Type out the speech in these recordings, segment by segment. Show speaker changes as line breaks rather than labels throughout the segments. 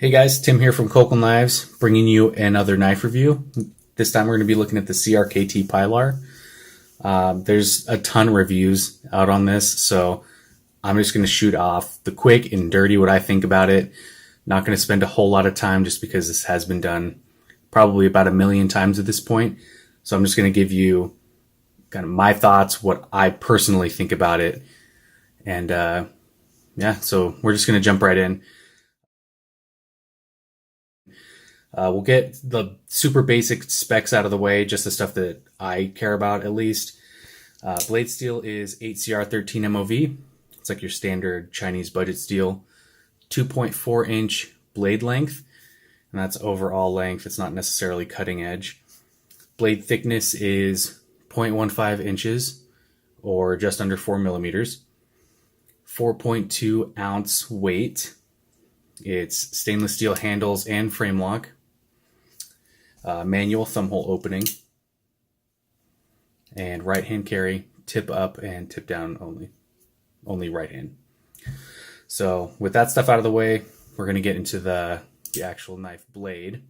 Hey guys, Tim here from Cocal Knives, bringing you another knife review. This time we're going to be looking at the CRKT Pilar. There's a ton of reviews out on this, so I'm just going to shoot off the quick and dirty what I think about it. Not going to spend a whole lot of time just because this has been done probably about 1,000,000 times at this point. So I'm just going to give you kind of my thoughts, what I personally think about it. And yeah, so we're just going to jump right in. We'll get the super basic specs out of the way, just the stuff that I care about at least. Blade steel is 8CR13 MOV. It's like your standard Chinese budget steel. 2.4-inch blade length, and that's overall length. It's not necessarily cutting edge. Blade thickness is 0.15 inches, or just under 4 millimeters. 4.2 ounce weight. It's stainless steel handles and frame lock. Manual thumb hole opening, and right hand carry, tip up and tip down only right hand. So with that stuff out of the way, we're going to get into the actual knife blade.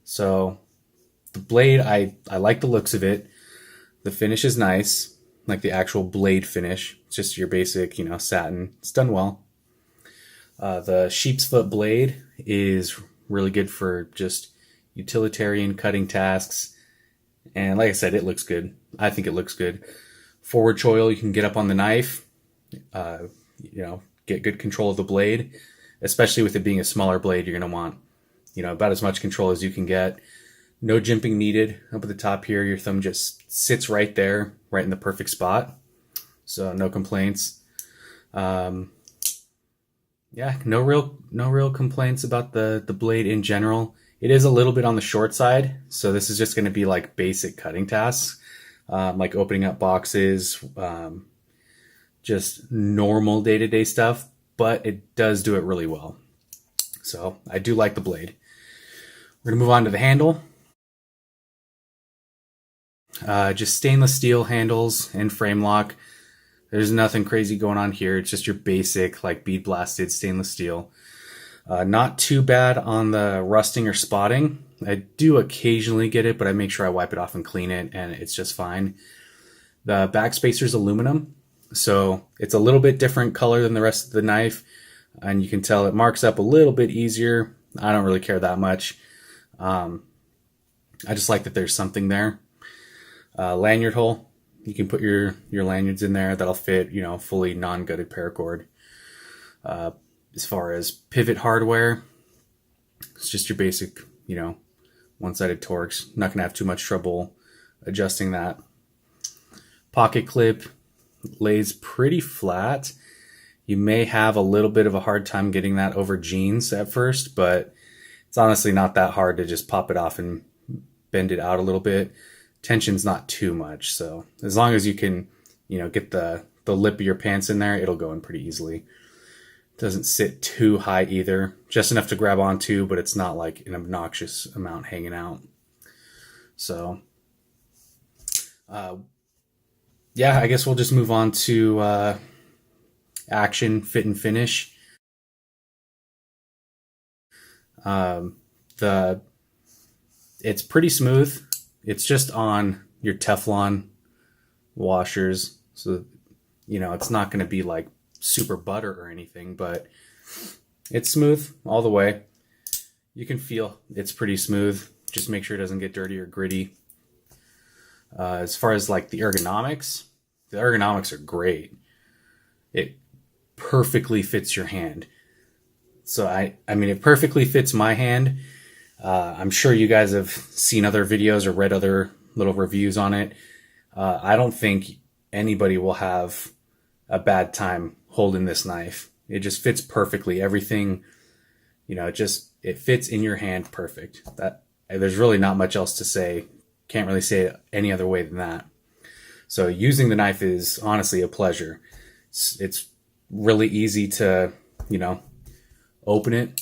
So the blade, I like the looks of it. The finish is nice, like the actual blade finish. It's just your basic, satin. It's done well. The sheep's foot blade is really good for just utilitarian cutting tasks. And like I said, it looks good. I think it looks good. Forward choil, you can get up on the knife, get good control of the blade. Especially with it being a smaller blade, you're going to want, about as much control as you can get. No jimping needed. Up at the top here, your thumb just sits right there, right in the perfect spot. So no complaints. Yeah, no real complaints about the blade in general. It is a little bit on the short side, so this is just going to be like basic cutting tasks, like opening up boxes, just normal day-to-day stuff, but it does do it really well. So I do like the blade. We're going to move on to the handle. Just stainless steel handles and frame lock. There's nothing crazy going on here. It's just your basic, like, bead blasted stainless steel. Not too bad on the rusting or spotting. I do occasionally get it, but I make sure I wipe it off and clean it, and it's just fine. The backspacer's aluminum, so it's a little bit different color than the rest of the knife, and you can tell it marks up a little bit easier. I don't really care that much. I just like that there's something there. Lanyard hole. You can put your lanyards in there. That'll fit, fully non-gutted paracord. As far as pivot hardware, it's just your basic, one-sided Torx. Not going to have too much trouble adjusting that. Pocket clip lays pretty flat. You may have a little bit of a hard time getting that over jeans at first, but it's honestly not that hard to just pop it off and bend it out a little bit. Tension's not too much, so as long as you can, get the lip of your pants in there, it'll go in pretty easily. Doesn't sit too high either, just enough to grab onto, but it's not like an obnoxious amount hanging out. So, yeah, I guess we'll just move on to action, fit, and finish. It's pretty smooth. It's just on your Teflon washers, so it's not going to be like super butter or anything, but it's smooth all the way. You can feel it's pretty smooth. Just make sure it doesn't get dirty or gritty. As far as like the ergonomics are great. It perfectly fits your hand. So I mean, it perfectly fits my hand. I'm sure you guys have seen other videos or read other little reviews on it. I don't think anybody will have a bad time holding this knife. It just fits perfectly. Everything, it fits in your hand perfect. There's really not much else to say. Can't really say it any other way than that. So using the knife is honestly a pleasure. It's really easy to, open it,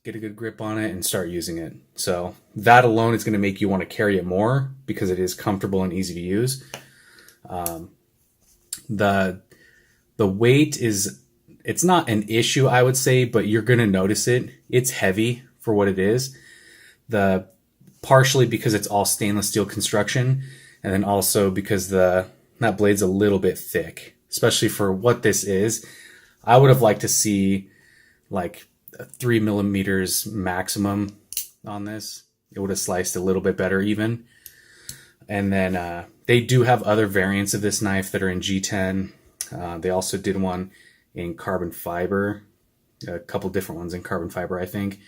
get a good grip on it, and start using it. So that alone is going to make you want to carry it more because it is comfortable and easy to use. The weight is it's not an issue, I would say, but you're going to notice it. It's heavy for what it is. Partially because it's all stainless steel construction, and then also because that blade's a little bit thick, especially for what this is. I would have liked to see like 3 millimeters maximum on this. It would have sliced a little bit better even. And then they do have other variants of this knife that are in G10. They also did one in carbon fiber, a couple different ones in carbon fiber, I think.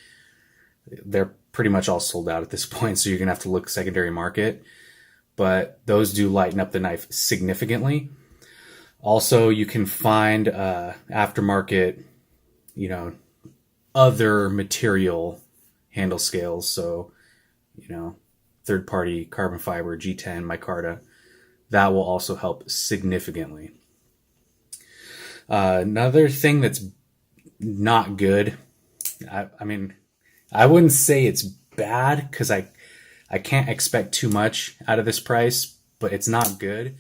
They're pretty much all sold out at this point, so you're going to have to look secondary market. But those do lighten up the knife significantly. Also, you can find aftermarket, other material handle scales. So, third-party carbon fiber, G10, micarta. That will also help significantly. Another thing that's not good, I mean, I wouldn't say it's bad because I can't expect too much out of this price, but it's not good.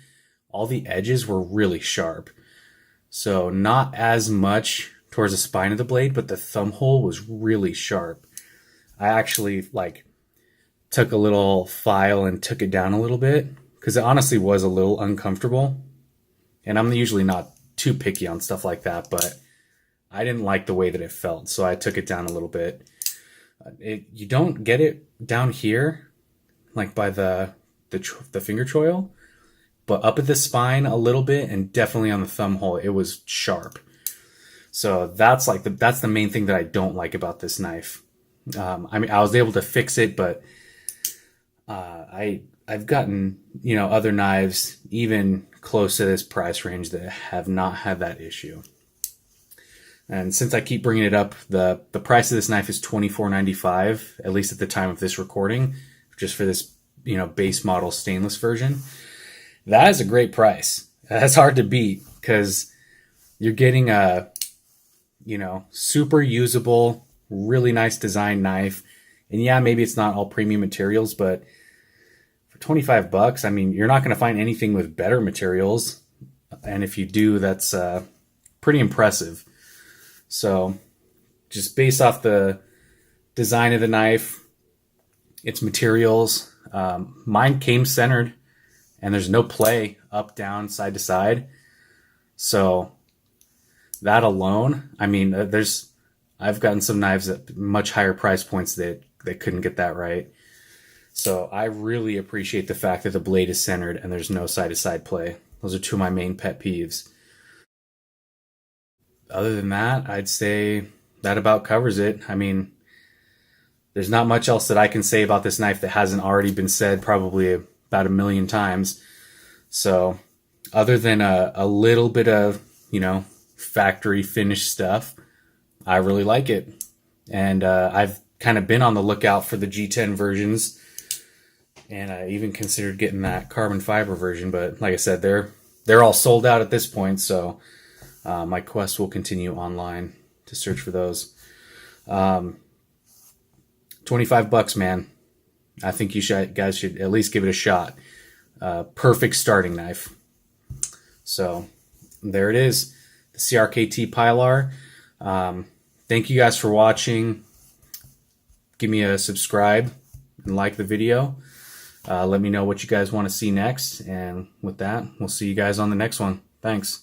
All the edges were really sharp. So not as much towards the spine of the blade, but the thumb hole was really sharp. I actually took a little file and took it down a little bit because it honestly was a little uncomfortable. And I'm usually not too picky on stuff like that, but I didn't like the way that it felt, so I took it down a little bit. You don't get it down here, like by the finger choil, but up at the spine a little bit, and definitely on the thumb hole, it was sharp. So that's that's the main thing that I don't like about this knife. I mean, I was able to fix it, but I've gotten other knives even close to this price range that have not had that issue. And since I keep bringing it up, the price of this knife is $24.95, at least at the time of this recording, just for this base model stainless version. That is a great price. That's hard to beat because you're getting a super usable, really nice design knife. And yeah, maybe it's not all premium materials, but for $25, I mean, you're not going to find anything with better materials. And if you do, that's pretty impressive. So just based off the design of the knife, its materials, mine came centered and there's no play up, down, side to side. So that alone, I mean, I've gotten some knives at much higher price points that couldn't get that right. So I really appreciate the fact that the blade is centered and there's no side to side play. Those are two of my main pet peeves. Other than that, I'd say that about covers it. I mean, there's not much else that I can say about this knife that hasn't already been said probably about 1 million times. So other than a little bit of, factory finished stuff, I really like it. And I've kind of been on the lookout for the G10 versions. And I even considered getting that carbon fiber version. But like I said, they're all sold out at this point. So my quest will continue online to search for those. $25, man. I think you guys should at least give it a shot. Perfect starting knife. So there it is, the CRKT Pilar. Thank you guys for watching. Give me a subscribe and like the video. Let me know what you guys want to see next. And with that, we'll see you guys on the next one. Thanks.